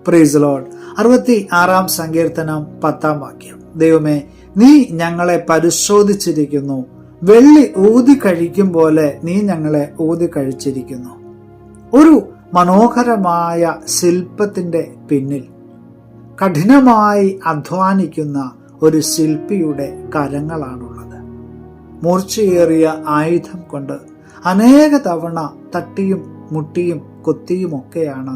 Praise Lord. 66-ാം സങ്കീർത്തനം 10-ാം വാക്യം. ദൈവമേ, നീ ഞങ്ങളെ പരിശോധിച്ചിരിക്കുന്നു, വെള്ളി ഊതി കഴിക്കും പോലെ നീ ഞങ്ങളെ ഊതി കഴിച്ചിരിക്കുന്നു. ഒരു മനോഹരമായ ശില്പത്തിന്റെ പിന്നിൽ കഠിനമായി അധ്വാനിക്കുന്ന ഒരു ശില്പിയുടെ കരങ്ങളാണുള്ളത്. മൂർച്ചയേറിയ ആയുധം കൊണ്ട് അനേക തവണ തട്ടിയും മുട്ടിയും കൊത്തിയുമൊക്കെയാണ്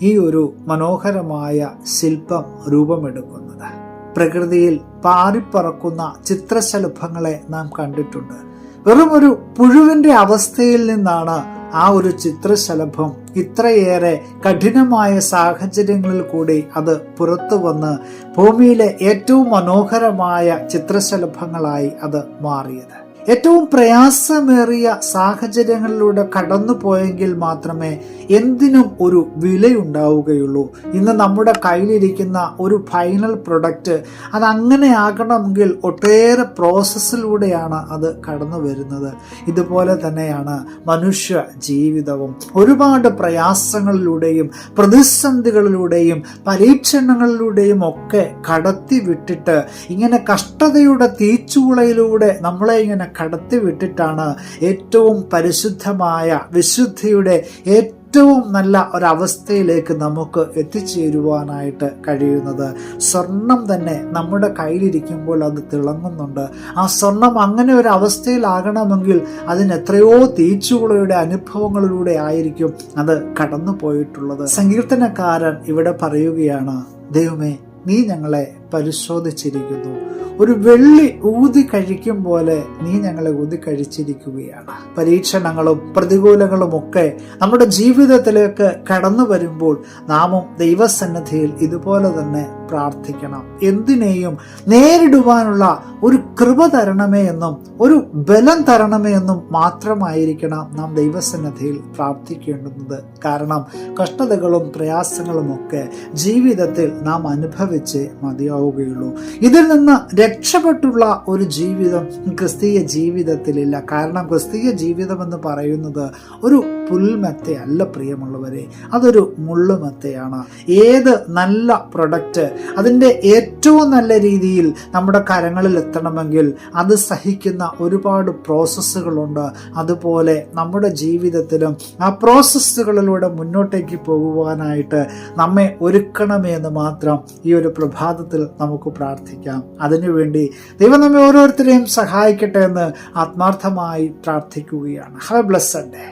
ഈ ഒരു മനോഹരമായ ശില്പം രൂപമെടുക്കുന്നത്. പ്രകൃതിയിൽ പാറിപ്പറക്കുന്ന ചിത്രശലഭങ്ങളെ നാം കണ്ടിട്ടുണ്ട്. വെറും ഒരു പുഴുവിന്റെ അവസ്ഥയിൽ നിന്നാണ് ആ ഒരു ചിത്രശലഭം ഇത്രയേറെ കഠിനമായ സാഹചര്യങ്ങളിൽ കൂടി അത് പുറത്തു വന്ന് ഭൂമിയിലെ ഏറ്റവും മനോഹരമായ ചിത്രശലഭങ്ങളായി അത് മാറിയത്. ഏറ്റവും പ്രയാസമേറിയ സാഹചര്യങ്ങളിലൂടെ കടന്നു പോയെങ്കിൽ മാത്രമേ എന്തിനും ഒരു വിലയുണ്ടാവുകയുള്ളൂ. ഇന്ന് നമ്മുടെ കയ്യിലിരിക്കുന്ന ഒരു ഫൈനൽ പ്രൊഡക്റ്റ് അതങ്ങനെ ആകണമെങ്കിൽ ഒട്ടേറെ പ്രോസസ്സിലൂടെയാണ് അത് കടന്നു വരുന്നത്. ഇതുപോലെ തന്നെയാണ് മനുഷ്യ ജീവിതവും. ഒരുപാട് പ്രയാസങ്ങളിലൂടെയും പ്രതിസന്ധികളിലൂടെയും പരീക്ഷണങ്ങളിലൂടെയും ഒക്കെ കടത്തി വിട്ടിട്ട് ഇങ്ങനെ കഷ്ടതയുടെ തീച്ചൂളയിലൂടെ നമ്മളെ ഇങ്ങനെ കടത്തി വിട്ടിട്ടാണ് ഏറ്റവും പരിശുദ്ധമായ വിശുദ്ധിയുടെ ഏറ്റവും നല്ല ഒരവസ്ഥയിലേക്ക് നമുക്ക് എത്തിച്ചേരുവാനായിട്ട് കഴിയുന്നത്. സ്വർണം തന്നെ നമ്മുടെ കയ്യിലിരിക്കുമ്പോൾ അത് തിളങ്ങുന്നുണ്ട്. ആ സ്വർണം അങ്ങനെ ഒരു അവസ്ഥയിലാകണമെങ്കിൽ അതിന് എത്രയോ തീച്ചുളയുടെ അനുഭവങ്ങളിലൂടെ ആയിരിക്കും അത് കടന്നു പോയിട്ടുള്ളത്. സങ്കീർത്തനക്കാരൻ ഇവിടെ പറയുകയാണ്, ദൈവമേ, നീ ഞങ്ങളെ പരിശോധിച്ചിരിക്കുന്നു, ഒരു വെള്ളി ഊതി കഴിക്കും പോലെ നീ ഞങ്ങളെ ഊതി കഴിച്ചിരിക്കുകയാണ്. പരീക്ഷണങ്ങളും പ്രതികൂലങ്ങളും ഒക്കെ നമ്മുടെ ജീവിതത്തിലേക്ക് കടന്നു വരുമ്പോൾ നാമും ദൈവസന്നിധിയിൽ ഇതുപോലെ തന്നെ പ്രാർത്ഥിക്കണം. എന്തിനേയും നേരിടുവാനുള്ള ഒരു കൃപ തരണമേ എന്നും ഒരു ബലം തരണമേ എന്നും മാത്രമായിരിക്കണം നാം ദൈവസന്നിധിയിൽ പ്രാർത്ഥിക്കേണ്ടുന്നത്. കാരണം കഷ്ടതകളും പ്രയാസങ്ങളും ഒക്കെ ജീവിതത്തിൽ നാം അനുഭവിച്ച് മതിയാവുകയുള്ളൂ. ഇതിൽ നിന്ന് രക്ഷപ്പെട്ടുള്ള ഒരു ജീവിതം ക്രിസ്തീയ ജീവിതത്തിലില്ല. കാരണം ക്രിസ്തീയ ജീവിതം എന്ന് പറയുന്നത് ഒരു പുൽമെത്തയല്ല പ്രിയമുള്ളവരെ, അതൊരു മുള്ളുമെത്തയാണ്. ഏത് നല്ല പ്രൊഡക്റ്റ് അതിൻ്റെ ഏറ്റവും നല്ല രീതിയിൽ നമ്മുടെ കരങ്ങളിൽ എത്തണമെങ്കിൽ അത് സഹിക്കുന്ന ഒരുപാട് പ്രോസസ്സുകളുണ്ട്. അതുപോലെ നമ്മുടെ ജീവിതത്തിലും ആ പ്രോസസ്സുകളിലൂടെ മുന്നോട്ടേക്ക് പോകുവാനായിട്ട് നമ്മെ ഒരുക്കണമേ എന്ന് മാത്രം ഈ ഒരു പ്രഭാതത്തിൽ നമുക്ക് പ്രാർത്ഥിക്കാം. അതിനുവേണ്ടി ദൈവം നമ്മെ ഓരോരുത്തരെയും സഹായിക്കട്ടെ എന്ന് ആത്മാർത്ഥമായി പ്രാർത്ഥിക്കുകയാണ്. Have A blessed day.